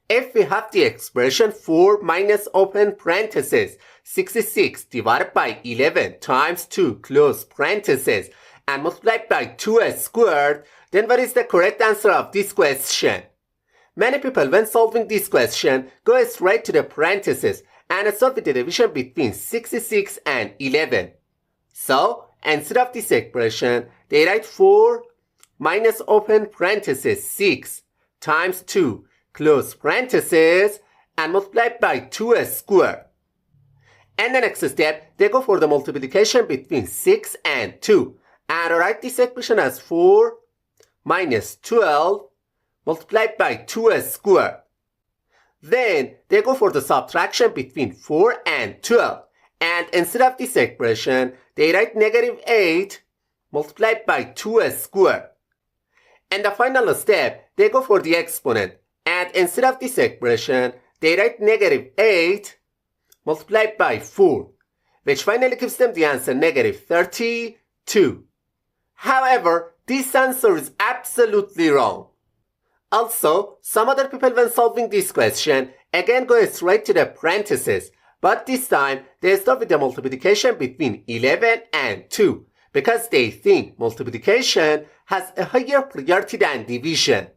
If we have the expression 4 minus open parenthesis 66 divided by 11 times 2 close parenthesis and multiplied by 2 squared, then what is the correct answer of this question? Many people when solving this question go straight to the parenthesis and solve with the division between 66 and 11. So instead of this expression, they write 4 minus open parenthesis 6 times 2 close parenthesis and multiplied by 2 squared. And the next step, they go for the multiplication between 6 and 2 and write this expression as 4 minus 12 multiplied by 2 squared. Then they go for the subtraction between 4 and 12 and instead of this expression, they write negative 8 multiplied by 2 squared. And the final step, they go for the exponent and instead of this expression, they write negative 8 multiplied by 4, which finally gives them the answer negative 32. However, this answer is absolutely wrong. Also, some other people when solving this question, again go straight to the parentheses, but this time they start with the multiplication between 11 and 2 because they think multiplication has a higher priority than division.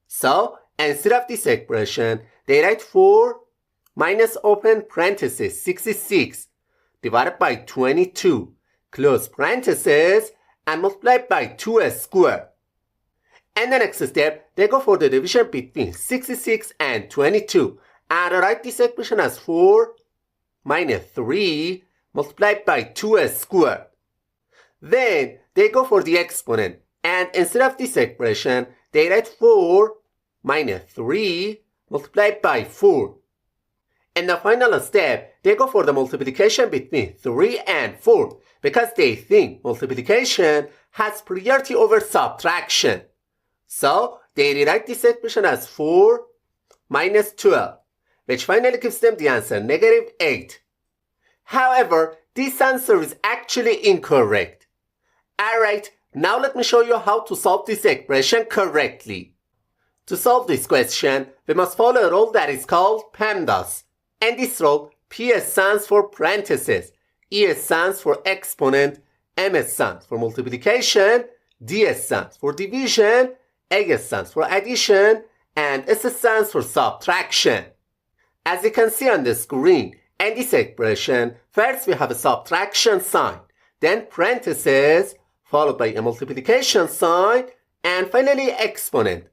So, instead of this expression, they write 4 minus open parenthesis 66 divided by 22 close parenthesis and multiplied by 2 squared. And the next step, they go for the division between 66 and 22 and write this expression as 4 minus 3 multiplied by 2 squared. Then they go for the exponent and instead of this expression, they write 4 minus 3 multiplied by 4. In the final step, they go for the multiplication between 3 and 4 because they think multiplication has priority over subtraction. So, they rewrite this expression as 4 minus 12, which finally gives them the answer negative 8. However, this answer is actually incorrect. Alright, now let me show you how to solve this expression correctly. To solve this question, we must follow a rule that is called PEMDAS. And this rule, P stands for parentheses, E stands for exponent, M stands for multiplication, D stands for division, A stands for addition, and S stands for subtraction. As you can see on the screen, in this expression, first we have a subtraction sign, then parentheses, followed by a multiplication sign, and finally exponent.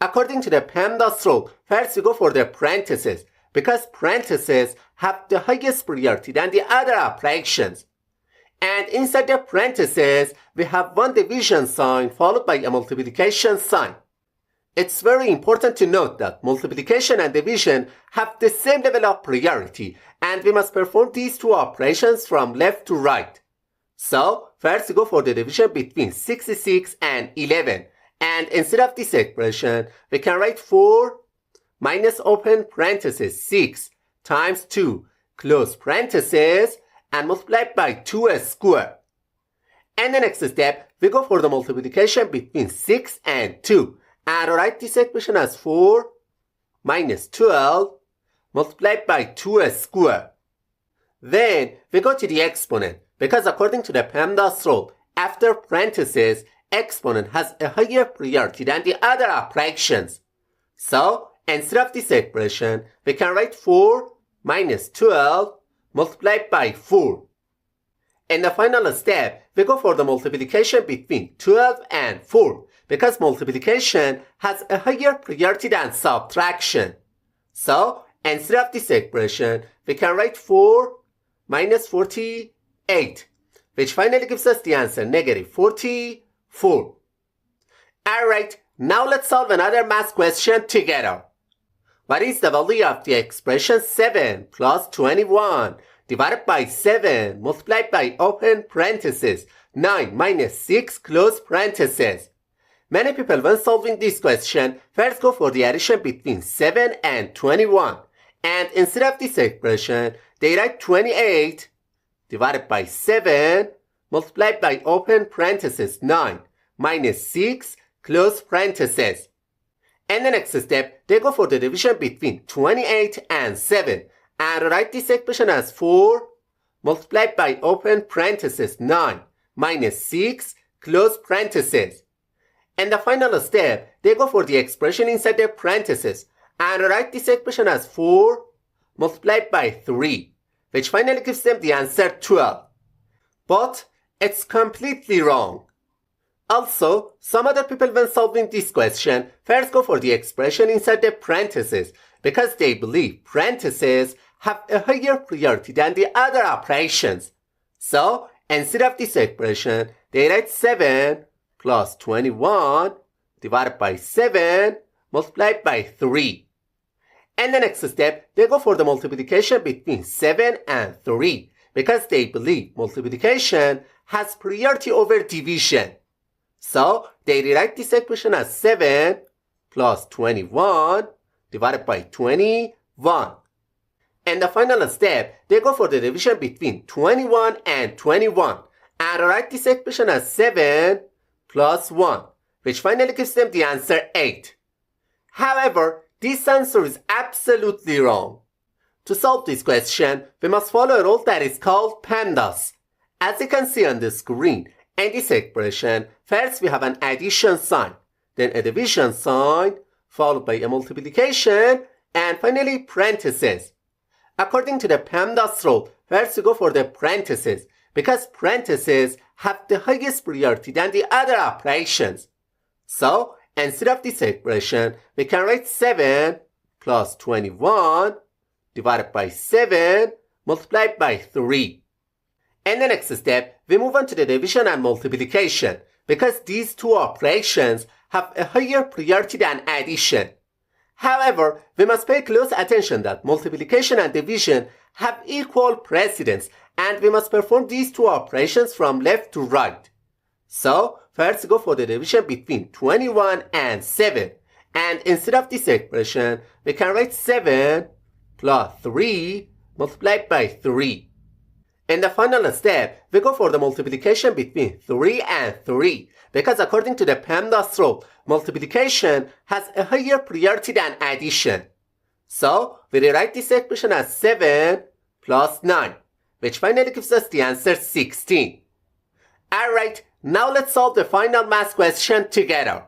According to the PEMDAS rule, first we go for the parentheses because parentheses have the highest priority than the other operations. And inside the parentheses, we have one division sign followed by a multiplication sign. It's very important to note that multiplication and division have the same level of priority and we must perform these two operations from left to right. So, first we go for the division between 66 and 11. And instead of this expression, we can write 4 minus open parenthesis 6 times 2 close parenthesis and multiplied by 2 squared. And the next step, we go for the multiplication between 6 and 2 and write this expression as 4 minus 12 multiplied by 2 squared. Then we go to the exponent because according to the PEMDAS rule, after parentheses, exponent has a higher priority than the other operations. So, instead of this expression, we can write 4 minus 12 multiplied by 4. In the final step, we go for the multiplication between 12 and 4 because multiplication has a higher priority than subtraction. So, instead of this expression, we can write 4 minus 48, which finally gives us the answer negative 44. Alright, now let's solve another math question together. What is the value of the expression 7 plus 21 divided by 7 multiplied by open parenthesis 9 minus 6 close parenthesis? Many people when solving this question first go for the addition between 7 and 21 and instead of this expression they write 28 divided by 7 multiplied by open parenthesis 9 minus 6 close parenthesis. And the next step, they go for the division between 28 and 7 and write this expression as 4 multiplied by open parenthesis 9 minus 6 close parenthesis. And the final step, they go for the expression inside the parenthesis and write this expression as 4 multiplied by 3, which finally gives them the answer 12. But it's completely wrong. Also, some other people when solving this question first go for the expression inside the parentheses because they believe parentheses have a higher priority than the other operations. So, instead of this expression, they write 7 plus 21 divided by 7 multiplied by 3. And the next step, they go for the multiplication between 7 and 3 because they believe multiplication has priority over division. So, they rewrite this equation as 7 plus 21 divided by 21. And the final step, they go for the division between 21 and 21 and write this equation as 7 plus 1, which finally gives them the answer 8. However, this answer is absolutely wrong. To solve this question, we must follow a rule that is called PEMDAS. As you can see on the screen, in this expression, first we have an addition sign, then a division sign, followed by a multiplication, and finally parentheses. According to the PEMDAS rule, first we go for the parentheses, because parentheses have the highest priority than the other operations. So, instead of this expression, we can write 7 plus 21 divided by 7 multiplied by 3. In the next step, we move on to the division and multiplication because these two operations have a higher priority than addition. However, we must pay close attention that multiplication and division have equal precedence and we must perform these two operations from left to right. So, first go for the division between 21 and 7 and instead of this expression, we can write 7 plus 3 multiplied by 3. In the final step, we go for the multiplication between 3 and 3 because according to the PEMDAS rule, multiplication has a higher priority than addition. So, we rewrite this expression as 7 plus 9, which finally gives us the answer 16. Alright, now let's solve the final math question together.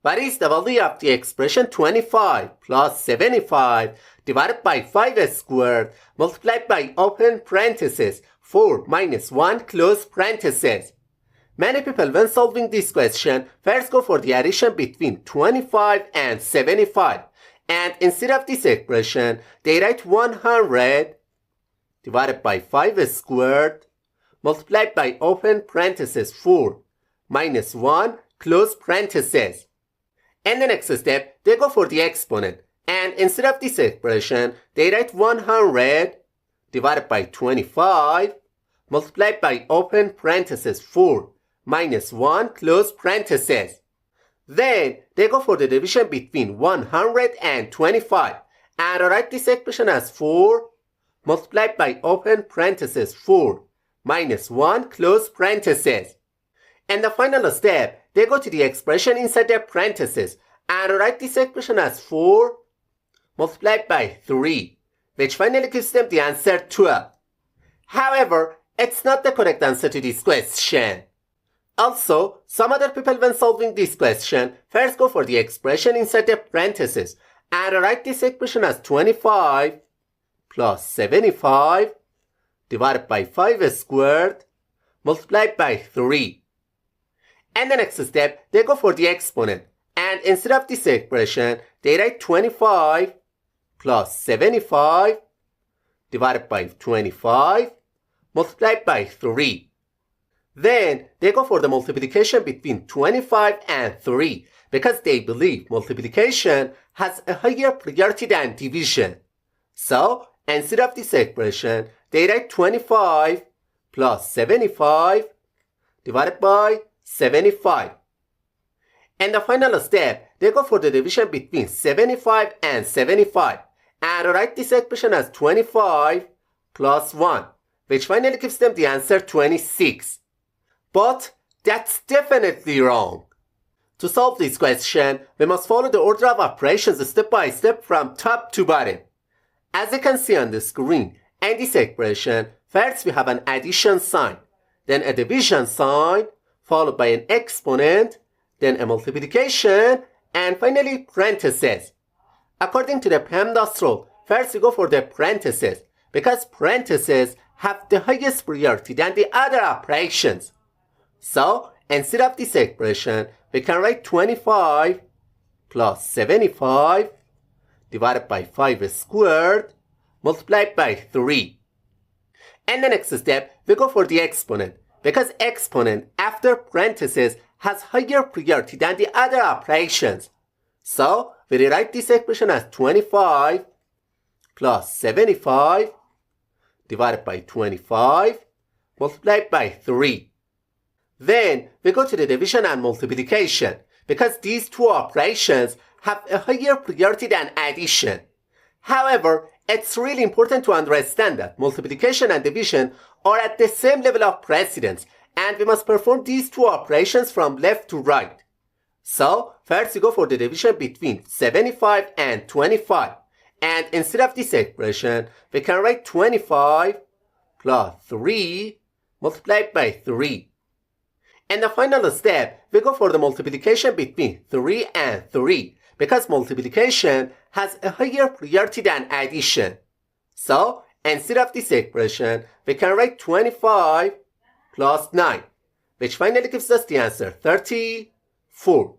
What is the value of the expression 25 plus 75 divided by 5 squared multiplied by open parenthesis 4 minus 1 close parenthesis? Many people when solving this question first go for the addition between 25 and 75 and instead of this expression they write 100 divided by 5 squared multiplied by open parenthesis 4 minus 1 close parenthesis. In the next step, they go for the exponent and instead of this expression, they write 100 divided by 25 multiplied by open parenthesis 4 minus 1 close parenthesis. Then, they go for the division between 100 and 25 and write this expression as 4 multiplied by open parenthesis 4 minus 1 close parenthesis. And the final step, they go to the expression inside the parentheses and write this expression as 4 multiplied by 3, which finally gives them the answer 12. However, it's not the correct answer to this question. Also, some other people when solving this question first go for the expression inside the parentheses and write this expression as 25 plus 75 divided by 5 squared multiplied by 3. And the next step, they go for the exponent and instead of this expression, they write 25 plus 75 divided by 25 multiplied by 3. Then, they go for the multiplication between 25 and 3 because they believe multiplication has a higher priority than division. So, instead of this expression, they write 25 plus 75 divided by 75. And the final step, they go for the division between 75 and 75 and write this expression as 25 plus 1, which finally gives them the answer 26. But that's definitely wrong. To solve this question, we must follow the order of operations step by step from top to bottom. As you can see on the screen, in this expression, first we have an addition sign, then a division sign, followed by an exponent, then a multiplication, and finally parentheses. According to the PEMDAS rule, first we go for the parentheses, because parentheses have the highest priority than the other operations. So, instead of this expression, we can write 25 plus 75 divided by 5 squared multiplied by 3. In the next step, we go for the exponent, because exponent after parentheses has higher priority than the other operations. So, we rewrite this expression as 25 plus 75 divided by 25 multiplied by 3. Then, we go to the division and multiplication, because these two operations have a higher priority than addition. However, it's really important to understand that multiplication and division are at the same level of precedence, and we must perform these two operations from left to right. So, first we go for the division between 75 and 25. And instead of this expression, we can write 25 plus 3 multiplied by 3. In the final step, we go for the multiplication between 3 and 3, because multiplication has a higher priority than addition. So, instead of this expression, we can write 25 plus 9, which finally gives us the answer 34.